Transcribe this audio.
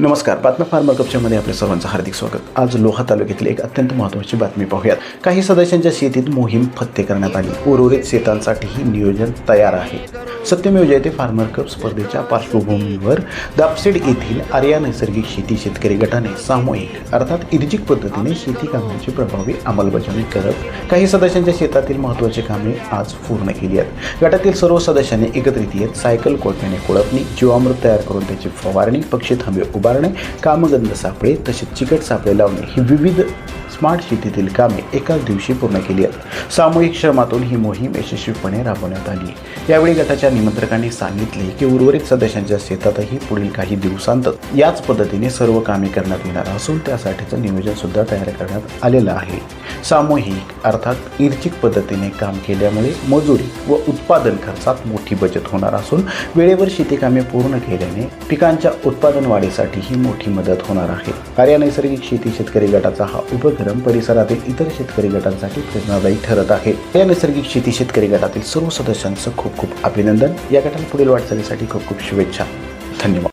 नमस्कार. बातम्या फार्मर कपच्यामध्ये आपल्या सर्वांचं हार्दिक स्वागत. आज लोहा तालुक्यातील एक अत्यंत महत्त्वाची बातमी पाहूयात. काही सदस्यांच्या शेतीत मोहीम फत्ते करण्यात आली. उर्वरित शेतांसाठीही नियोजन तयार आहे. सत्यमेव जयते फार्मर कप स्पर्धेच्या पार्श्वभूमीवर दापसेड येथील आर्या नैसर्गिक शेती शेतकरी गटाने सामूहिक अर्थात इर्जिक पद्धतीने शेती कामांची प्रभावी अंमलबजावणी करत काही सदस्यांच्या शेतातील महत्त्वाची कामे आज पूर्ण केली आहेत. गटातील सर्व सदस्यांनी एकत्रित येत सायकल कोळप्याने कोळपणी, जीवामृत तयार करून त्याची फवारणी, पक्षी थांबे उभारणे, कामगंध सापळे तसेच चिकट सापळे लावणे ही विविध स्मार्ट शेतीतील कामे एकाच दिवशी पूर्ण केली आहेत. सामूहिक श्रमातून ही मोहीम यशस्वीपणे राबवण्यात आली. यावेळी गटाच्या निमंत्रकांनी सांगितले की उर्वरित सदस्यांच्या शेतातही पुढील काही दिवसांत याच पद्धतीने सर्व कामे करण्यात येणार असून त्यासाठीचं नियोजन सुद्धा तयार करण्यात आलेलं आहे. सामूहिक अर्थात इर्जिक पद्धतीने काम केल्यामुळे मजुरी व उत्पादन खर्चात मोठी बचत होणार असून वेळेवर शेती कामे पूर्ण केल्याने पिकांच्या उत्पादन वाढीसाठी ही मोठी मदत होणार आहे. आर्या नैसर्गिक शेती शेतकरी गटाचा हा उपक्रम परिसरातील इतर शेतकरी गटांसाठी प्रेरणादायी ठरत आहे. या नैसर्गिक शेती शेतकरी गटातील सर्व सदस्यांचं खूप खूप अभिनंदन. या गटाला पुढील वाटचालीसाठी खूप खूप शुभेच्छा. धन्यवाद.